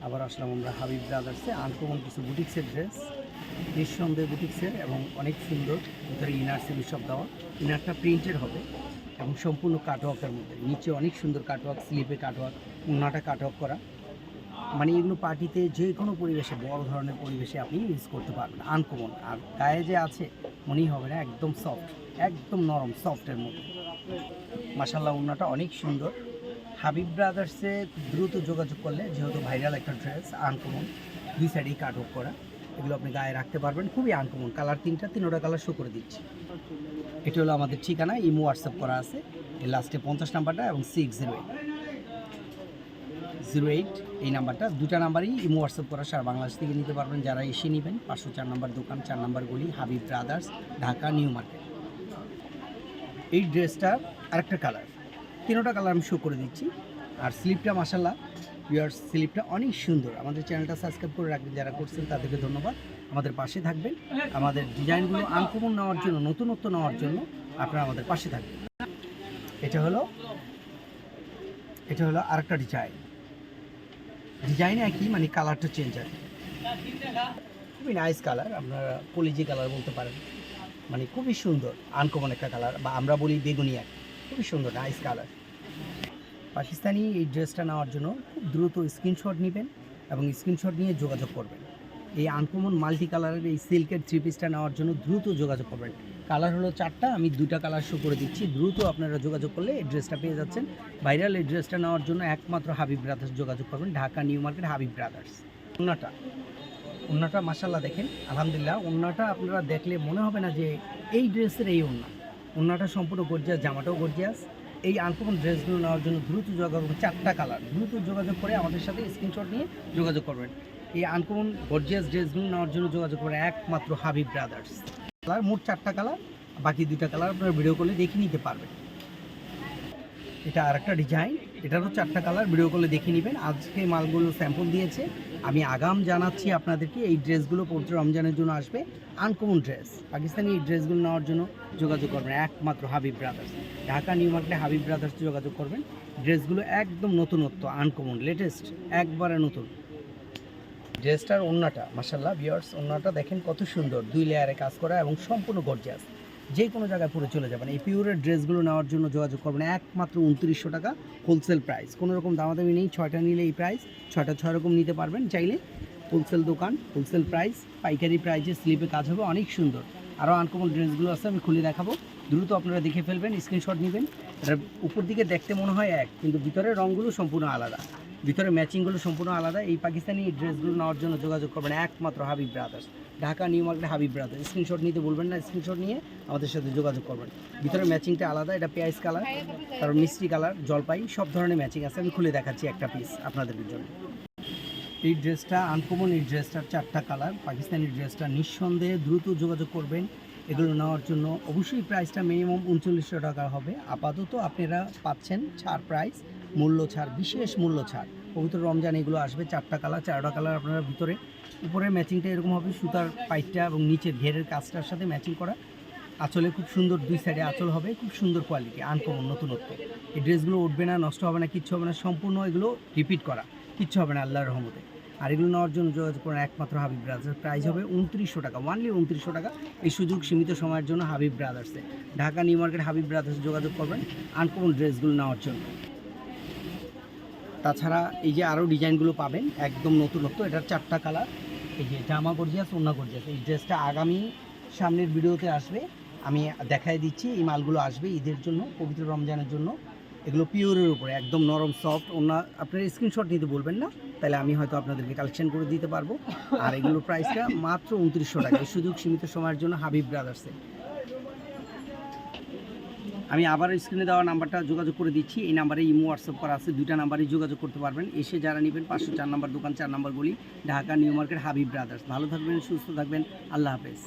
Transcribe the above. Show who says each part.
Speaker 1: আবার আসলাম আমরা হাবিব ব্রাদার্সে। আনকমন কিছু বুটিক্সের ড্রেস, নিঃসন্দেহে বুটিক্সের এবং অনেক সুন্দর। ভিতরে ইনার সিলি সব দেওয়া, ইনারটা প্রিন্টের হবে এবং সম্পূর্ণ কাটওয়ার্কের মধ্যে। নিচে অনেক সুন্দর কাটওয়ার্ক, স্লিপে কাটওয়ার্ক, ওড়নাটা কাটওয়ার্ক করা। মানে এগুলো পার্টিতে যে কোনো পরিবেশে, বড় ধরনের পরিবেশে আপনি ইউজ করতে পারবেন। আনকমন, আর গায়ে যে আছে মনেই হবে না, একদম সফট, একদম নরম সফটের মধ্যে। মাশাআল্লাহ, ওড়নাটা অনেক সুন্দর। হাবিব ব্রাদার্সে দ্রুত যোগাযোগ করলে, যেহেতু ভাইরাল একটা ড্রেস, আনকমন, দুই সাইডেই কাটওয়ার্ক করা, এগুলো আপনি গায়ে রাখতে পারবেন। খুবই আনকমন। কালার তিনোটা কালার শো করে দিচ্ছি। এটা হলো আমাদের ঠিকানা, ইমো হোয়াটসঅ্যাপ করা আছে। এর লাস্টে 50 নাম্বারটা এবং 608 এই নাম্বারটা, দুটা নাম্বারই ইমো হোয়াটসঅ্যাপ করা। সারা বাংলাদেশ থেকে নিতে পারবেন। যারা এসে নেবেন, 504 নাম্বার দোকান, 4 নাম্বার গলি, Habib brothers, Dhaka new market. এই ড্রেসটার আরেকটা কালার, তিনোটা কালার আমি শো করে দিচ্ছি। আর স্লিপটা মাশাআল্লাহ ভিউয়ার্স, স্লিপটা অনেক সুন্দর। আমাদের চ্যানেলটা সাবস্ক্রাইব করে রাখবেন, যারা করছেন তাদেরকে ধন্যবাদ। আমাদের পাশে থাকবেন, আমাদের ডিজাইনগুলো আনকমন নেওয়ার জন্য, নতুনত্ব নেওয়ার জন্য আপনারা আমাদের পাশে থাকবেন। এটা হলো আরেকটা ডিজাইন একই, মানে কালারটা চেঞ্জ হয়। খুবই নাইস কালার, আপনারা কলিজি কালার বলতে পারেন। মানে খুবই সুন্দর, আনকমন একটা কালার, বা আমরা বলি বেগুনি এক। খুবই সুন্দর নাইস কালার। পাকিস্তানি এই ড্রেসটা নেওয়ার জন্য খুব দ্রুত স্ক্রিনশট নেবেন এবং স্ক্রিনশট নিয়ে যোগাযোগ করবেন। এই আনকমন মাল্টি কালারের এই সিল্কের থ্রি পিসটা নেওয়ার জন্য দ্রুত যোগাযোগ করবেন। কালার হলো 4টা, আমি 2টা কালার শো করে দিচ্ছি। দ্রুত আপনারা যোগাযোগ করলে এই ড্রেসটা পেয়ে যাচ্ছেন। ভাইরাল এই ড্রেসটা নেওয়ার জন্য একমাত্র হাবিব ব্রাদার্স যোগাযোগ করবেন, Dhaka new market, Habib brothers. ওড়নাটা মাশাআল্লাহ দেখেন, আলহামদুলিল্লাহ। ওড়নাটা আপনারা দেখলে মনে হবে না যে এই ড্রেসের এই ওড়নাটা সম্পূর্ণ গর্জিয়াস, জামাটাও গর্জিয়াস। এই আনকমন ড্রেসগুলো নেওয়ার জন্য দ্রুত যোগাযোগ, 4টা কালার, দ্রুত যোগাযোগ করে আমাদের সাথে স্ক্রিনশট নিয়ে যোগাযোগ করবেন। এই আনকমন গর্জিয়াস ড্রেসগুলো নেওয়ার জন্য যোগাযোগ করবেন একমাত্র হাবিব ব্রাদার্স। কালার মোট 4টা কালার, বাকি 2টা কালার আপনারা ভিডিও কলে দেখে নিতে পারবেন। এটা আরেকটা ডিজাইন, এটারও 4টা কালার, ভিডিও কলে দেখে নেবেন। আজকে মালগুলো স্যাম্পল দিয়েছে, আমি আগাম জানাচ্ছি আপনাদেরকে। এই ড্রেসগুলো পবিত্র রমজানের জন্য আসবে, আনকমন ড্রেস। পাকিস্তানি এই ড্রেসগুলো নেওয়ার জন্য যোগাযোগ করবেন একমাত্র হাবিব ব্রাদার্স, ঢাকা নিউ মার্কেটে হাবিব ব্রাদার্স যোগাযোগ করবেন। ড্রেসগুলো একদম নতুনত্ব, আনকমন, লেটেস্ট, একবারে নতুন। ড্রেসটার ওড়নাটা মাশাআল্লাহ ভিউয়ার্স, ওড়নাটা দেখেন কত সুন্দর, 2 লেয়ারে কাজ করা এবং সম্পূর্ণ গর্জিয়াস। যে কোনো জায়গায় পরে চলে যাবেন। এই পিওরের ড্রেসগুলো নেওয়ার জন্য যোগাযোগ করবেন একমাত্র 2900 টাকা হোলসেল প্রাইস। কোনো রকম দামাদামি নেই, 6টা নিলে এই প্রাইস, 6টা 6 রকম নিতে পারবেন চাইলে। হোলসেল দোকান, হোলসেল প্রাইস, পাইকারি প্রাইসে স্লিপে কাজ হবে, অনেক সুন্দর। আরও আনকমন ড্রেসগুলো আছে, আমি খুলে দেখাবো। দ্রুত আপনারা দেখে ফেলবেন, স্ক্রিনশট নেবেন। এটার উপর দিকে দেখতে মনে হয় এক, কিন্তু ভিতরের রঙগুলো সম্পূর্ণ আলাদা, ভিতরে ম্যাচিংগুলো সম্পূর্ণ আলাদা। এই পাকিস্তানি ড্রেসগুলো নেওয়ার জন্য যোগাযোগ করবেন একমাত্র Habib brothers, Dhaka new market, Habib brothers. Screenshot নিতে বলবেন না, স্ক্রিনশট নিয়ে আমাদের সাথে যোগাযোগ করবেন। ভিতরে ম্যাচিংটা আলাদা, এটা পেঁয়াজ কালার, তারপর মিষ্টি কালার, জলপাই, সব ধরনের ম্যাচিং আছে। আমি খুলে দেখাচ্ছি একটা পিস আপনাদের জন্য। এই ড্রেসটা আনকমন, এই ড্রেসটার 4টা কালার। পাকিস্তানি ড্রেসটা নিঃসন্দেহে দ্রুত যোগাযোগ করবেন এগুলো নেওয়ার জন্য। অবশ্যই প্রাইসটা মিনিমাম 3900 টাকা হবে। আপাতত আপনারা পাচ্ছেন ছাড় প্রাইস, মূল্য ছাড়, বিশেষ মূল্য ছাড়। পবিত্র রমজান এগুলো আসবে। 4টা কালার, 4টা কালার আপনারা ভিতরে, উপরের ম্যাচিংটা এরকম হবে, সুতার পাইটটা এবং নিচের ঘেরের কাজটার সাথে ম্যাচিং করা। আঁচলে খুব সুন্দর, 2 সাইডে আঁচল হবে, খুব সুন্দর কোয়ালিটি, আনকমন, নতুনত্ব। এই ড্রেসগুলো উঠবে না, নষ্ট হবে না, কিচ্ছু হবে না, সম্পূর্ণ এগুলো রিপিট করা, কিচ্ছু হবে না আল্লাহর রহমতে। আর এগুলো নেওয়ার জন্য যোগাযোগ করেন একমাত্র হাবিব ব্রাদার্স। প্রাইস হবে 2900 টাকা, অনলি 2900 টাকা। এই সুযোগ সীমিত সময়ের জন্য হাবিব ব্রাদার্সে, ঢাকা নিউ মার্কেট, হাবিব ব্রাদার্সে যোগাযোগ করবেন আনকমন ড্রেসগুলো নেওয়ার জন্য। তাছাড়া এই যে আরও ডিজাইনগুলো পাবেন একদম নতুনত্ব। এটার 4টা কালার, এই যে জামা গর্জিয়াস, ওড়না গর্জিয়াস। এই ড্রেসটা আগামী সামনের ভিডিওতে আসবে, আমি দেখাই দিচ্ছি। এই মালগুলো আসবে ঈদের জন্য, পবিত্র রমজানের জন্য। এগুলো পিওরের উপরে একদম নরম সফট। ওড়না আপনারা স্ক্রিনশট নিতে বলবেন না, তাহলে আমি হয়তো আপনাদেরকে কালেকশন করে দিতে পারবো। আর এগুলোর প্রাইসটা মাত্র 2900 টাকা, এই সুযোগ সীমিত সময়ের জন্য হাবিব ব্রাদার্সে। আমি আবার স্ক্রিনে দেওয়া নাম্বারটা যোগাযোগ করে দিচ্ছি। এই নাম্বারে ইমো হোয়াটসঅ্যাপ করা আছে, 2টা নাম্বারেই যোগাযোগ করতে পারবেন। এসে যারা নেবেন, 504 নাম্বার দোকান, 4 নাম্বার গলি, Dhaka new market, Habib brothers. ভালো থাকবেন, সুস্থ থাকবেন, আল্লাহ হাফেজ।